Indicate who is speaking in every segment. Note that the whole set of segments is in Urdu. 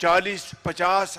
Speaker 1: 40-50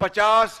Speaker 1: 50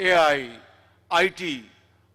Speaker 1: AI, IT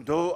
Speaker 1: 2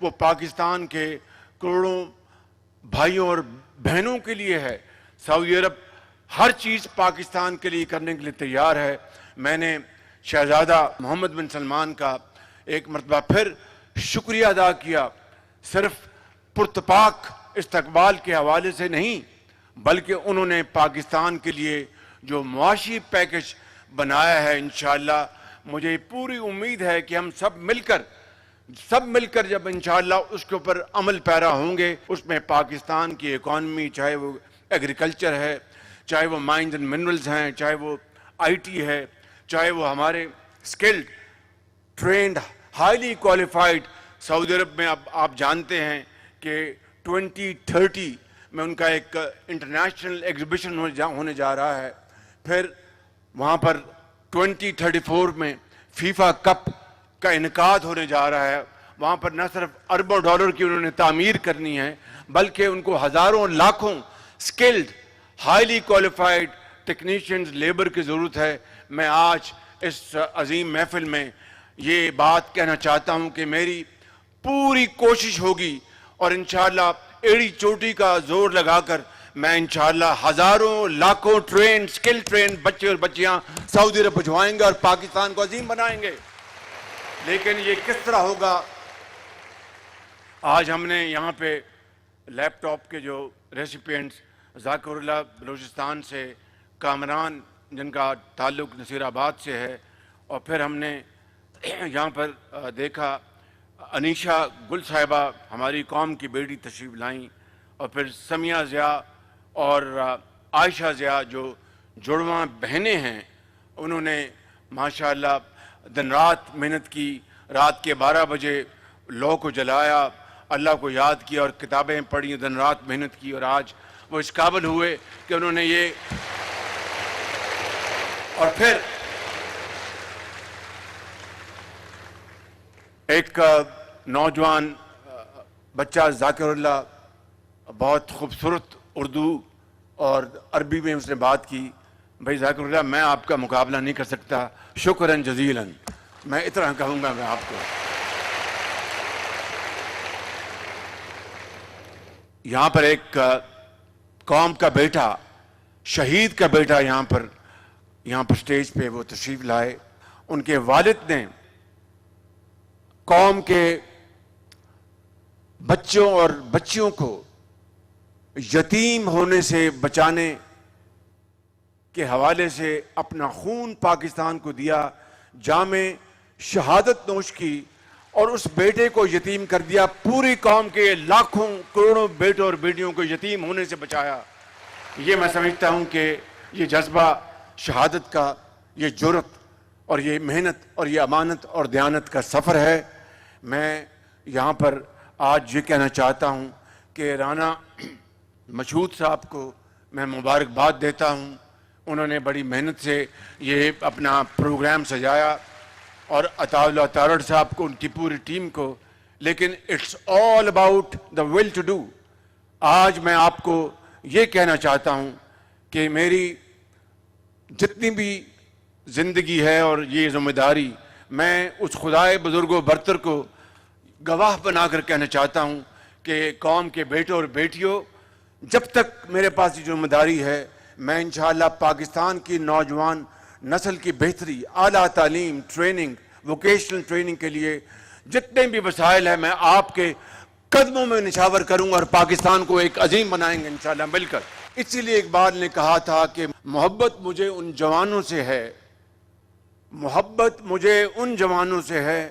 Speaker 1: وہ پاکستان کے کروڑوں بھائیوں اور بہنوں کے لیے ہے۔ سعودی عرب ہر چیز پاکستان کے لیے کرنے کے لیے تیار ہے۔ میں نے شہزادہ محمد بن سلمان کا ایک مرتبہ پھر شکریہ ادا کیا، صرف پرتپاک استقبال کے حوالے سے نہیں، بلکہ انہوں نے پاکستان کے لیے جو معاشی پیکج بنایا ہے، انشاءاللہ مجھے پوری امید ہے کہ ہم سب مل کر جب انشاءاللہ اس کے اوپر عمل پیرا ہوں گے، اس میں پاکستان کی اکانومی، چاہے وہ ایگریکلچر ہے، چاہے وہ مائنز اینڈ منرلز ہیں، چاہے وہ آئی ٹی ہے، چاہے وہ ہمارے اسکلڈ، ٹرینڈ، ہائیلی کوالیفائڈ، سعودی عرب میں اب آپ جانتے ہیں کہ 2030 میں ان کا ایک انٹرنیشنل ایگزیبیشن ہونے جا رہا ہے، پھر وہاں پر 2034 میں فیفا کپ کا انعقاد ہونے جا رہا ہے۔ وہاں پر نہ صرف اربوں ڈالر کی انہوں نے تعمیر کرنی ہے، بلکہ ان کو ہزاروں لاکھوں skilled, highly qualified technicians, labour کی ضرورت ہے۔ میں آج اس عظیم محفل میں یہ بات کہنا چاہتا ہوں کہ میری پوری کوشش ہوگی اور انشاءاللہ ایڑی چوٹی کا زور لگا کر میں انشاءاللہ ہزاروں لاکھوں اسکل ٹرین بچے اور بچیاں سعودی عرب بھجوائیں گے اور پاکستان کو عظیم بنائیں گے۔ لیکن یہ کس طرح ہوگا؟ آج ہم نے یہاں پہ لیپ ٹاپ کے جو ریسیپینٹس ذاکر اللہ بلوچستان سے، کامران جن کا تعلق نصیر آباد سے ہے، اور پھر ہم نے یہاں پر دیکھا انیشا گل صاحبہ ہماری قوم کی بیٹی تشریف لائیں، اور پھر سمیہ ضیاء اور عائشہ ضیاء جو جڑواں بہنیں ہیں، انہوں نے ماشاءاللہ دن رات محنت کی، رات کے 12 بجے لو کو جلایا، اللہ کو یاد کیا اور کتابیں پڑھی، دن رات محنت کی، اور آج وہ اس قابل ہوئے کہ انہوں نے یہ، اور پھر ایک نوجوان بچہ ذاکر اللہ، بہت خوبصورت اردو اور عربی میں اس نے بات کی۔ بھائی ذاکر اللہ، میں آپ کا مقابلہ نہیں کر سکتا، شکراً جزیلاً، میں اتنا کہوں گا میں آپ کو۔ یہاں پر ایک قوم کا بیٹا، شہید کا بیٹا یہاں پر سٹیج پہ وہ تشریف لائے۔ ان کے والد نے قوم کے بچوں اور بچیوں کو یتیم ہونے سے بچانے کے حوالے سے اپنا خون پاکستان کو دیا، جام شہادت نوش کی، اور اس بیٹے کو یتیم کر دیا، پوری قوم کے لاکھوں کروڑوں بیٹوں اور بیٹیوں کو یتیم ہونے سے بچایا۔ یہ میں سمجھتا ہوں کہ یہ جذبہ شہادت کا، یہ جرأت اور یہ محنت اور یہ امانت اور دیانت کا سفر ہے۔ میں یہاں پر آج یہ کہنا چاہتا ہوں کہ رانا مشہود صاحب کو میں مبارکباد دیتا ہوں، انہوں نے بڑی محنت سے یہ اپنا پروگرام سجایا، اور عطا اللہ تارڑ صاحب کو، ان کی پوری ٹیم کو، لیکن it's all about the will to do. آج میں آپ کو یہ کہنا چاہتا ہوں کہ میری جتنی بھی زندگی ہے اور یہ ذمہ داری، میں اس خدائے بزرگ و برتر کو گواہ بنا کر کہنا چاہتا ہوں کہ قوم کے بیٹوں اور بیٹیوں، جب تک میرے پاس یہ ذمہ داری ہے، میں انشاءاللہ پاکستان کی نوجوان نسل کی بہتری، اعلیٰ تعلیم، ٹریننگ، ووکیشنل ٹریننگ کے لیے جتنے بھی وسائل ہیں، میں آپ کے قدموں میں نچھاور کروں گا اور پاکستان کو ایک عظیم بنائیں گے انشاءاللہ مل کر۔ اسی لیے اقبال نے کہا تھا کہ محبت مجھے ان جوانوں سے ہے، محبت مجھے ان جوانوں سے ہے،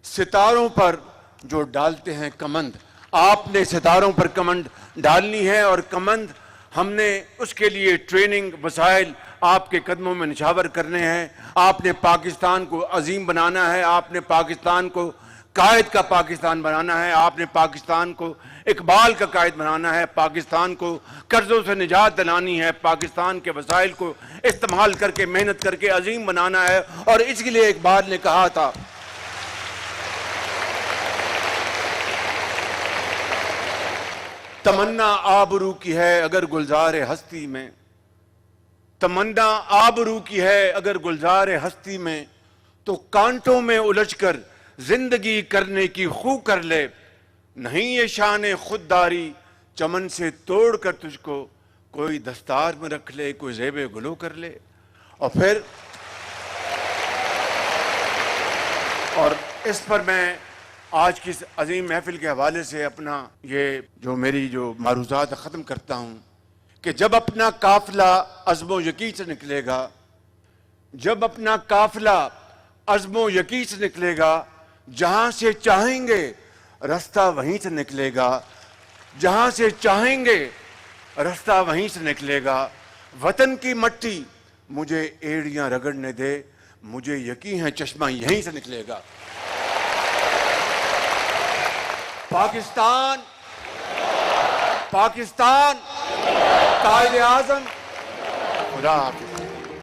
Speaker 1: ستاروں پر جو ڈالتے ہیں کمند۔ آپ نے ستاروں پر کمند ڈالنی ہے، اور کمند ہم نے اس کے لیے ٹریننگ، وسائل آپ کے قدموں میں نچھاور کرنے ہیں۔ آپ نے پاکستان کو عظیم بنانا ہے، آپ نے پاکستان کو قائد کا پاکستان بنانا ہے، آپ نے پاکستان کو اقبال کا قائد بنانا ہے، پاکستان کو قرضوں سے نجات دلانی ہے، پاکستان کے وسائل کو استعمال کر کے محنت کر کے عظیم بنانا ہے۔ اور اس کے لیے اقبال نے کہا تھا، تمنا آبرو کی ہے اگر گلزار ہستی میں، تمنا آبرو کی ہے اگر گلزار ہستی میں، تو کانٹوں میں الجھ کر زندگی کرنے کی خو کر لے، نہیں یہ شان خودداری چمن سے توڑ کر تجھ کو کوئی دستار میں رکھ لے، کوئی زیب گلو کر لے. اور اس پر میں آج کی اس عظیم محفل کے حوالے سے اپنا یہ جو میری جو معروضات ختم کرتا ہوں کہ جب اپنا قافلہ عزم و یقین سے نکلے گا، جب اپنا قافلہ عزم و یقین سے نکلے گا، جہاں سے چاہیں گے رستہ وہیں سے نکلے گا، جہاں سے چاہیں گے رستہ وہیں سے نکلے گا. وطن کی مٹی مجھے ایڑیاں رگڑنے دے، مجھے یقین ہے چشمہ یہیں سے نکلے گا. پاکستان پاکستان قائد اعظم. خدا حافظ.